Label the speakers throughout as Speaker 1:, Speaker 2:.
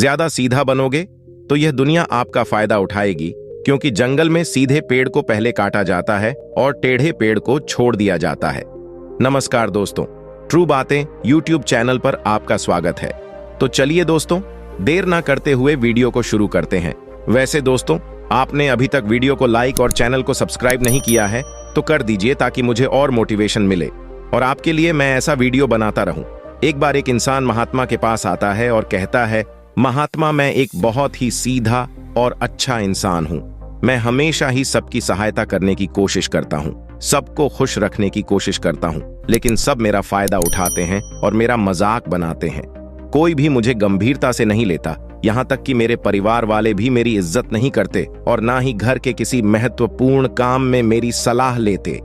Speaker 1: ज्यादा सीधा बनोगे तो यह दुनिया आपका फायदा उठाएगी, क्योंकि जंगल में सीधे पेड़ को पहले काटा जाता है और टेढ़े पेड़ को छोड़ दिया जाता है। नमस्कार दोस्तों, ट्रू बातें यूट्यूब चैनल पर आपका स्वागत है। तो चलिए दोस्तों, देर ना करते हुए वीडियो को शुरू करते हैं। वैसे दोस्तों, आपने अभी तक वीडियो को लाइक और चैनल को सब्सक्राइब नहीं किया है तो कर दीजिए, ताकि मुझे और मोटिवेशन मिले और आपके लिए मैं ऐसा वीडियो बनाता रहूं। एक बार एक इंसान महात्मा के पास आता है और कहता है, महात्मा, मैं एक बहुत ही सीधा और अच्छा इंसान हूं। मैं हमेशा ही सबकी सहायता करने की कोशिश करता हूं, सबको खुश रखने की कोशिश करता हूं, लेकिन सब मेरा फायदा उठाते हैं और मेरा मजाक बनाते हैं। कोई भी मुझे गंभीरता से नहीं लेता, यहाँ तक कि मेरे परिवार वाले भी मेरी इज्जत नहीं करते और ना ही घर के किसी महत्वपूर्ण काम में मेरी सलाह लेते।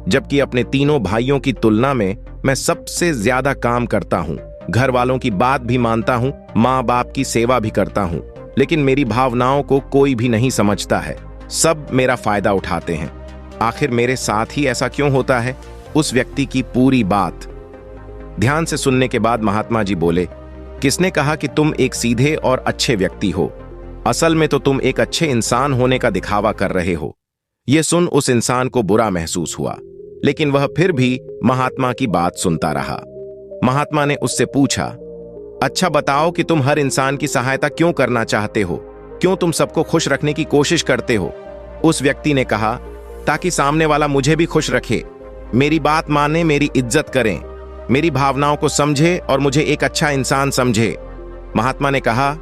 Speaker 1: जबकि अपने तीनों भाइयों की तुलना में मैं सबसे ज्यादा काम करता हूँ, घर वालों की बात भी मानता हूँ, माँ बाप की सेवा भी करता हूँ, लेकिन मेरी भावनाओं को कोई भी नहीं समझता है। सब मेरा फायदा उठाते हैं। आखिर मेरे साथ ही ऐसा क्यों होता है? उस व्यक्ति की पूरी बात ध्यान से सुनने के बाद महात्मा जी बोले, किसने कहा कि तुम एक सीधे और अच्छे व्यक्ति हो? असल में तो तुम एक अच्छे इंसान होने का दिखावा कर रहे हो। यह सुन उस इंसान को बुरा महसूस हुआ, लेकिन वह फिर भी महात्मा की बात सुनता रहा। महात्मा ने उससे पूछा, अच्छा बताओ कि तुम हर इंसान की सहायता क्यों करना चाहते हो? क्यों तुम सबको खुश रखने की कोशिश करते हो? उस व्यक्ति ने कहा, ताकि सामने वाला मुझे भी खुश रखे, मेरी बात माने, मेरी इज्जत करें, मेरी भावनाओं को समझे और मुझे एक अच्छा इंसान समझे। महात्मा ने कहा,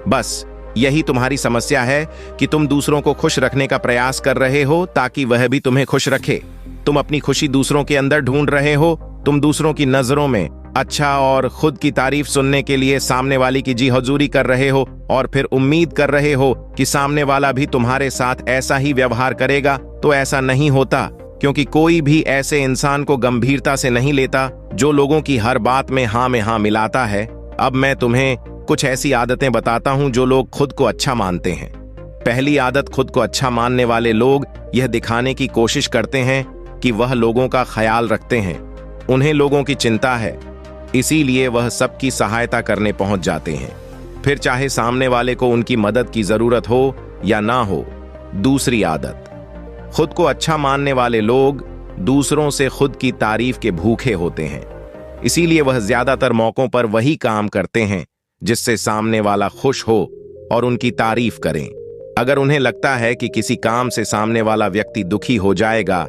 Speaker 1: बस यही तुम्हारी समस्या है कि तुम दूसरों को खुश रखने का प्रयास कर रहे हो ताकि वह भी तुम्हें खुश रखे। तुम अपनी खुशी दूसरों के अंदर ढूंढ रहे हो। तुम दूसरों की नजरों में अच्छा और खुद की तारीफ सुनने के लिए सामने वाले की जी हजूरी कर रहे हो और फिर उम्मीद कर रहे हो कि सामने वाला भी तुम्हारे साथ ऐसा ही व्यवहार करेगा। तो ऐसा नहीं होता, क्योंकि कोई भी ऐसे इंसान को गंभीरता से नहीं लेता जो लोगों की हर बात में हाँ मिलाता है। अब मैं तुम्हें कुछ ऐसी आदतें बताता हूं जो लोग खुद को अच्छा मानते हैं। पहली आदत, खुद को अच्छा मानने वाले लोग यह दिखाने की कोशिश करते हैं कि वह लोगों का ख्याल रखते हैं। उन्हें लोगों की चिंता है, इसीलिए वह सबकी सहायता करने पहुंच जाते हैं, फिर चाहे सामने वाले को उनकी मदद की जरूरत हो या ना हो। दूसरी आदत, खुद को अच्छा मानने वाले लोग दूसरों से खुद की तारीफ के भूखे होते हैं, इसीलिए वह ज्यादातर मौकों पर वही काम करते हैं जिससे सामने वाला खुश हो और उनकी तारीफ करें। अगर उन्हें लगता है कि किसी काम से सामने वाला व्यक्ति दुखी हो जाएगा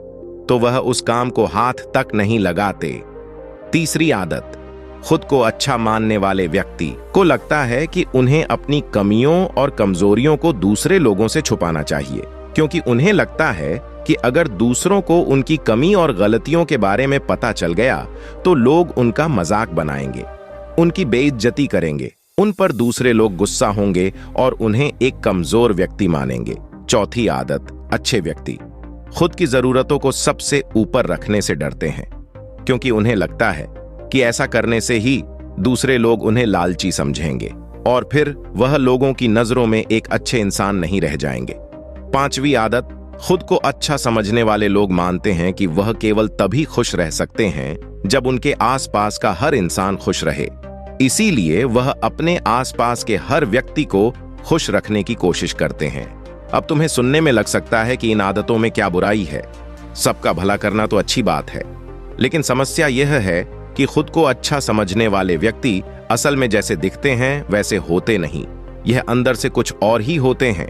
Speaker 1: तो वह उस काम को हाथ तक नहीं लगाते। तीसरी आदत, खुद को अच्छा मानने वाले व्यक्ति को लगता है कि उन्हें अपनी कमियों और कमजोरियों को दूसरे लोगों से छुपाना चाहिए, क्योंकि उन्हें लगता है कि अगर दूसरों को उनकी कमी और गलतियों के बारे में पता चल गया तो लोग उनका मजाक बनाएंगे, उनकी बेइज्जती करेंगे, उन पर दूसरे लोग गुस्सा होंगे और उन्हें एक कमजोर व्यक्ति मानेंगे। चौथी आदत, अच्छे व्यक्ति खुद की जरूरतों को सबसे ऊपर रखने से डरते हैं, क्योंकि उन्हें लगता है कि ऐसा करने से ही दूसरे लोग उन्हें लालची समझेंगे और फिर वह लोगों की नजरों में एक अच्छे इंसान नहीं रह जाएंगे। पांचवी आदत, खुद को अच्छा समझने वाले लोग मानते हैं कि वह केवल तभी खुश रह सकते हैं जब उनके आसपास का हर इंसान खुश रहे, इसीलिए वह अपने आसपास के हर व्यक्ति को खुश रखने की कोशिश करते हैं। अब तुम्हें सुनने में लग सकता है कि इन आदतों में क्या बुराई है, सबका भला करना तो अच्छी बात है, लेकिन समस्या यह है कि खुद को अच्छा समझने वाले व्यक्ति असल में जैसे दिखते हैं वैसे होते नहीं। यह अंदर से कुछ और ही होते हैं,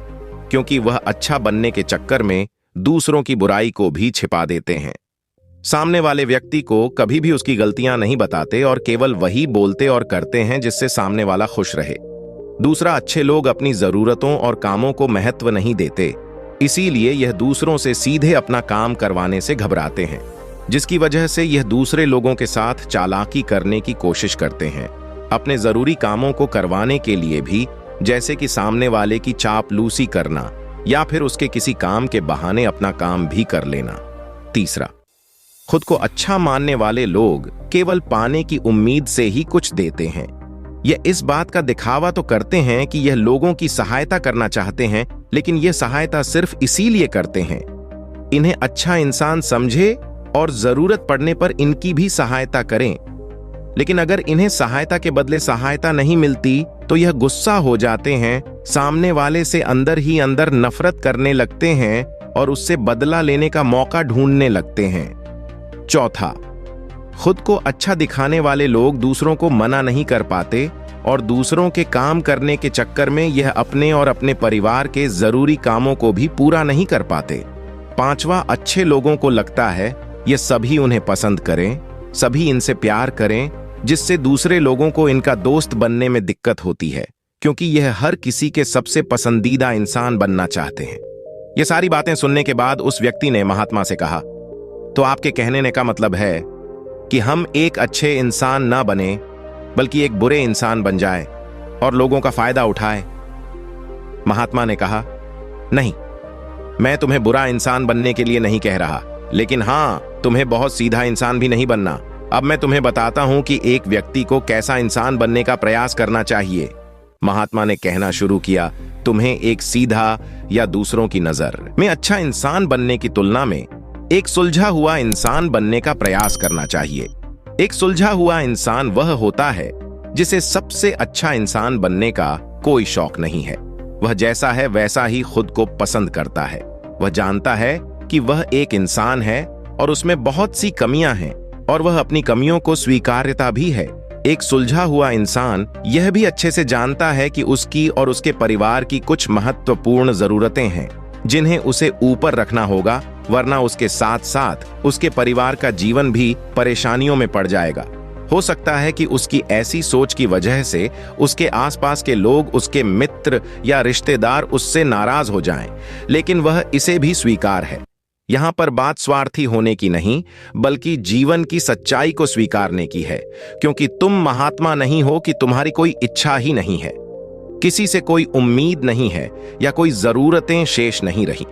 Speaker 1: क्योंकि वह अच्छा बनने के चक्कर में दूसरों की बुराई को भी छिपा देते हैं। सामने वाले व्यक्ति को कभी भी उसकी गलतियां नहीं बताते और केवल वही बोलते और करते हैं जिससे सामने वाला खुश रहे। दूसरा, अच्छे लोग अपनी जरूरतों और कामों को महत्व नहीं देते, इसीलिए यह दूसरों से सीधे अपना काम करवाने से घबराते हैं, जिसकी वजह से यह दूसरे लोगों के साथ चालाकी करने की कोशिश करते हैं, अपने जरूरी कामों को करवाने के लिए भी, जैसे कि सामने वाले की चापलूसी करना या फिर उसके किसी काम के बहाने अपना काम भी कर लेना। तीसरा, खुद को अच्छा मानने वाले लोग केवल पाने की उम्मीद से ही कुछ देते हैं। यह इस बात का दिखावा तो करते हैं कि यह लोगों की सहायता करना चाहते हैं, लेकिन यह सहायता सिर्फ इसीलिए करते हैं इन्हें अच्छा इंसान समझे और जरूरत पड़ने पर इनकी भी सहायता करें। लेकिन अगर इन्हें सहायता के बदले सहायता नहीं मिलती तो यह गुस्सा हो जाते हैं, सामने वाले से अंदर ही अंदर नफरत करने लगते हैं और उससे बदला लेने का मौका ढूंढने लगते हैं। चौथा, खुद को अच्छा दिखाने वाले लोग दूसरों को मना नहीं कर पाते और दूसरों के काम करने के चक्कर में यह अपने और अपने परिवार के जरूरी कामों को भी पूरा नहीं कर पाते। पांचवा, अच्छे लोगों को लगता है ये सभी उन्हें पसंद करें, सभी इनसे प्यार करें, जिससे दूसरे लोगों को इनका दोस्त बनने में दिक्कत होती है, क्योंकि यह हर किसी के सबसे पसंदीदा इंसान बनना चाहते हैं। ये सारी बातें सुनने के बाद उस व्यक्ति ने महात्मा से कहा, तो आपके कहने का मतलब है कि हम एक अच्छे इंसान ना बने बल्कि एक बुरे इंसान बन जाए और लोगों का फायदा उठाए। महात्मा ने कहा, नहीं, मैं तुम्हें बुरा इंसान बनने के लिए नहीं कह रहा, लेकिन हां, तुम्हें बहुत सीधा इंसान भी नहीं बनना। अब मैं तुम्हें बताता हूं कि एक व्यक्ति को कैसा इंसान बनने का प्रयास करना चाहिए। महात्मा ने कहना शुरू किया, तुम्हें एक सीधा या दूसरों की नजर में अच्छा इंसान बनने की तुलना में एक सुलझा हुआ इंसान बनने का प्रयास करना चाहिए। एक सुलझा हुआ इंसान वह होता है जिसे सबसे अच्छा इंसान बनने का कोई शौक नहीं है। वह जैसा है वैसा ही खुद को पसंद करता है। वह जानता है कि वह एक इंसान है और उसमें बहुत सी कमियां हैं और वह अपनी कमियों को स्वीकार्यता भी है। एक सुलझा हुआ इंसान यह भी अच्छे से जानता है कि उसकी और उसके परिवार की कुछ महत्वपूर्ण जरूरतें हैं जिन्हें उसे ऊपर रखना होगा, वरना उसके साथ साथ उसके परिवार का जीवन भी परेशानियों में पड़ जाएगा। हो सकता है कि उसकी ऐसी सोच की वजह से उसके आसपास के लोग, उसके मित्र या रिश्तेदार उससे नाराज हो जाएं, लेकिन वह इसे भी स्वीकार है। यहां पर बात स्वार्थी होने की नहीं, बल्कि जीवन की सच्चाई को स्वीकारने की है, क्योंकि तुम महात्मा नहीं हो कि तुम्हारी कोई इच्छा ही नहीं है, किसी से कोई उम्मीद नहीं है या कोई जरूरतें शेष नहीं रही।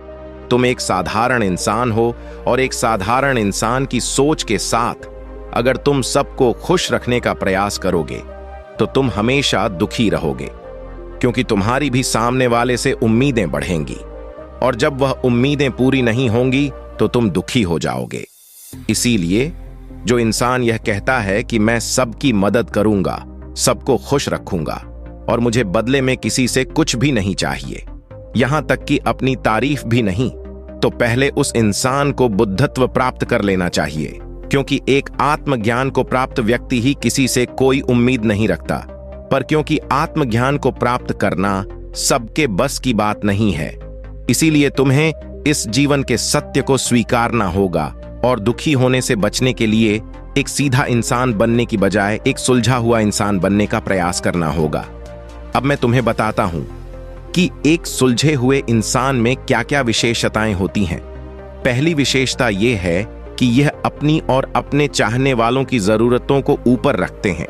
Speaker 1: तुम एक साधारण इंसान हो और एक साधारण इंसान की सोच के साथ अगर तुम सबको खुश रखने का प्रयास करोगे तो तुम हमेशा दुखी रहोगे, क्योंकि तुम्हारी भी सामने वाले से उम्मीदें बढ़ेंगी और जब वह उम्मीदें पूरी नहीं होंगी तो तुम दुखी हो जाओगे। इसीलिए जो इंसान यह कहता है कि मैं सबकी मदद करूंगा, सबको खुश रखूंगा और मुझे बदले में किसी से कुछ भी नहीं चाहिए, यहां तक कि अपनी तारीफ भी नहीं, तो पहले उस इंसान को बुद्धत्व प्राप्त कर लेना चाहिए, क्योंकि एक आत्मज्ञान को प्राप्त व्यक्ति ही किसी से कोई उम्मीद नहीं रखता। पर क्योंकि आत्मज्ञान को प्राप्त करना सबके बस की बात नहीं है, इसीलिए तुम्हें इस जीवन के सत्य को स्वीकारना होगा और दुखी होने से बचने के लिए एक सीधा इंसान बनने की बजाय एक सुलझा हुआ इंसान बनने का प्रयास करना होगा। अब मैं तुम्हें बताता हूं कि एक सुलझे हुए इंसान में क्या क्या विशेषताएं होती हैं। पहली विशेषता यह है कि यह अपनी और अपने चाहने वालों की जरूरतों को ऊपर रखते हैं।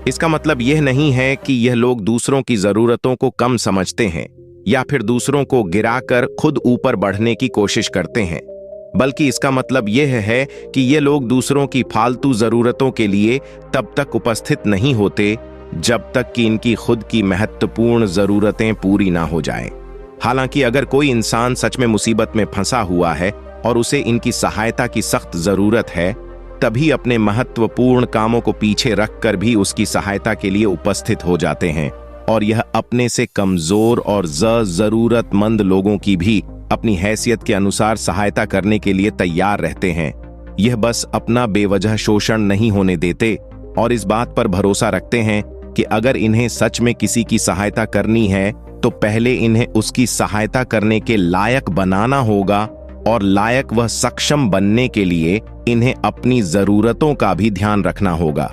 Speaker 1: इसका मतलब यह नहीं है कि यह लोग दूसरों की जरूरतों को कम समझते हैं या फिर दूसरों को गिराकर खुद ऊपर बढ़ने की कोशिश करते हैं, बल्कि इसका मतलब यह है कि ये लोग दूसरों की फालतू जरूरतों के लिए तब तक उपस्थित नहीं होते जब तक कि इनकी खुद की महत्वपूर्ण जरूरतें पूरी ना हो जाएं। हालांकि अगर कोई इंसान सच में मुसीबत में फंसा हुआ है और उसे इनकी सहायता की सख्त जरूरत है, तभी अपने महत्वपूर्ण कामों को पीछे रखकर भी उसकी सहायता के लिए उपस्थित हो जाते हैं और यह अपने से कमजोर और जरूरतमंद लोगों की भी अपनी हैसियत के अनुसार सहायता करने के लिए तैयार रहते हैं। यह बस अपना बेवजह शोषण नहीं होने देते और इस बात पर भरोसा रखते हैं कि अगर इन्हें सच में किसी की सहायता करनी है तो पहले इन्हें उसकी सहायता करने के लायक बनाना होगा और लायक व सक्षम बनने के लिए इन्हें अपनी जरूरतों का भी ध्यान रखना होगा,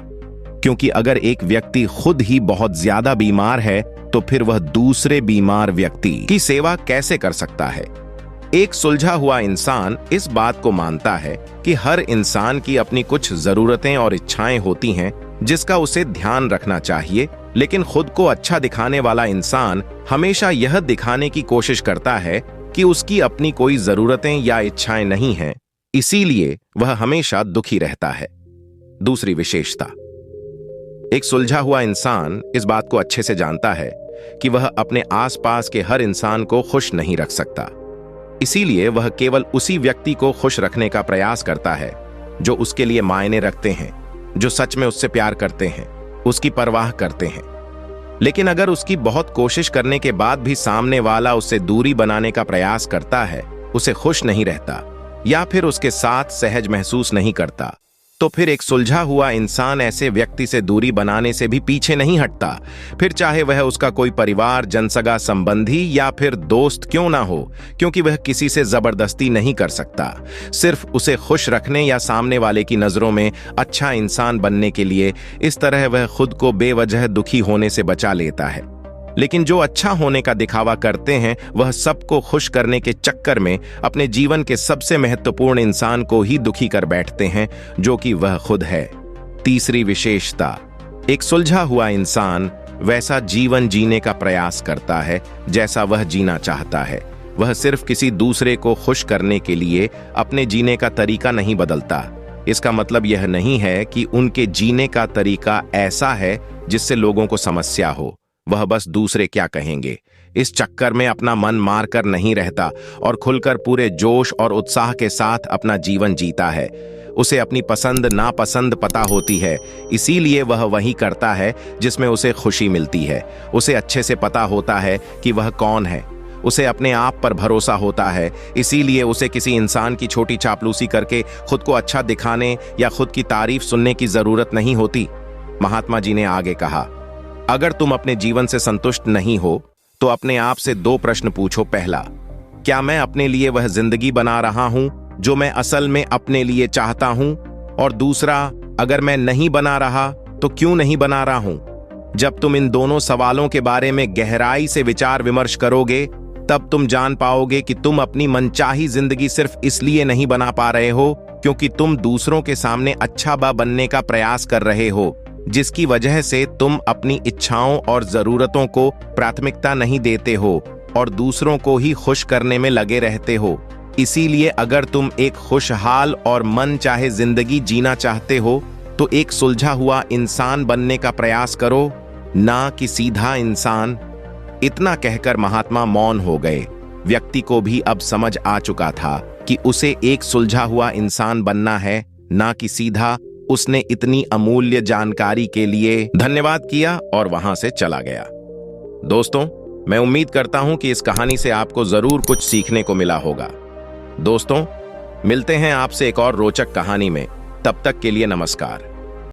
Speaker 1: क्योंकि अगर एक व्यक्ति खुद ही बहुत ज्यादा बीमार है तो फिर वह दूसरे बीमार व्यक्ति की सेवा कैसे कर सकता है। एक सुलझा हुआ इंसान इस बात को मानता है कि हर इंसान की अपनी कुछ जरूरतें और इच्छाएं होती हैं जिसका उसे ध्यान रखना चाहिए, लेकिन खुद को अच्छा दिखाने वाला इंसान हमेशा यह दिखाने की कोशिश करता है कि उसकी अपनी कोई जरूरतें या इच्छाएं नहीं हैं, इसीलिए वह हमेशा दुखी रहता है। दूसरी विशेषता, एक सुलझा हुआ इंसान इस बात को अच्छे से जानता है कि वह अपने आसपास के हर इंसान को खुश नहीं रख सकता, इसीलिए वह केवल उसी व्यक्ति को खुश रखने का प्रयास करता है जो उसके लिए मायने रखते हैं, जो सच में उससे प्यार करते हैं, उसकी परवाह करते हैं। लेकिन अगर उसकी बहुत कोशिश करने के बाद भी सामने वाला उससे दूरी बनाने का प्रयास करता है, उसे खुश नहीं रहता या फिर उसके साथ सहज महसूस नहीं करता, तो फिर एक सुलझा हुआ इंसान ऐसे व्यक्ति से दूरी बनाने से भी पीछे नहीं हटता। फिर चाहे वह उसका कोई परिवार, जनसगा संबंधी या फिर दोस्त क्यों ना हो, क्योंकि वह किसी से जबरदस्ती नहीं कर सकता। सिर्फ उसे खुश रखने या सामने वाले की नजरों में अच्छा इंसान बनने के लिए इस तरह वह खुद को बेवजह दुखी होने से बचा लेता है। लेकिन जो अच्छा होने का दिखावा करते हैं, वह सबको खुश करने के चक्कर में अपने जीवन के सबसे महत्वपूर्ण इंसान को ही दुखी कर बैठते हैं, जो कि वह खुद है। तीसरी विशेषता, एक सुलझा हुआ इंसान वैसा जीवन जीने का प्रयास करता है जैसा वह जीना चाहता है। वह सिर्फ किसी दूसरे को खुश करने के लिए अपने जीने का तरीका नहीं बदलता। इसका मतलब यह नहीं है कि उनके जीने का तरीका ऐसा है जिससे लोगों को समस्या हो। वह बस दूसरे क्या कहेंगे इस चक्कर में अपना मन मार कर नहीं रहता और खुलकर पूरे जोश और उत्साह के साथ अपना जीवन जीता है। उसे अपनी पसंद नापसंद पता होती है, इसीलिए वह वही करता है जिसमें उसे खुशी मिलती है। उसे अच्छे से पता होता है कि वह कौन है। उसे अपने आप पर भरोसा होता है, इसीलिए उसे किसी इंसान की छोटी चापलूसी करके खुद को अच्छा दिखाने या खुद की तारीफ सुनने की जरूरत नहीं होती। महात्मा जी ने आगे कहा, अगर तुम अपने जीवन से संतुष्ट नहीं हो तो अपने आप से 2 प्रश्न पूछो। पहला, क्या मैं अपने लिए वह जिंदगी बना रहा हूं जो मैं असल में अपने लिए चाहता हूं? और दूसरा, अगर मैं नहीं बना रहा तो क्यों नहीं बना रहा हूं? जब तुम इन दोनों सवालों के बारे में गहराई से विचार विमर्श करोगे, तब तुम जान पाओगे कि तुम अपनी मनचाही जिंदगी सिर्फ इसलिए नहीं बना पा रहे हो क्योंकि तुम दूसरों के सामने अच्छा बनने का प्रयास कर रहे हो, जिसकी वजह से तुम अपनी इच्छाओं और जरूरतों को प्राथमिकता नहीं देते हो और दूसरों को ही खुश करने में लगे रहते हो। इसीलिए अगर तुम एक खुशहाल और मन चाहे जिंदगी जीना चाहते हो तो एक सुलझा हुआ इंसान बनने का प्रयास करो, ना कि सीधा इंसान। इतना कहकर महात्मा मौन हो गए। व्यक्ति को भी अब समझ आ चुका था कि उसे एक सुलझा हुआ इंसान बनना है, ना कि सीधा। उसने इतनी अमूल्य जानकारी के लिए धन्यवाद किया और वहां से चला गया। दोस्तों, मैं उम्मीद करता हूं कि इस कहानी से आपको जरूर कुछ सीखने को मिला होगा। दोस्तों, मिलते हैं आपसे एक और रोचक कहानी में। तब तक के लिए नमस्कार।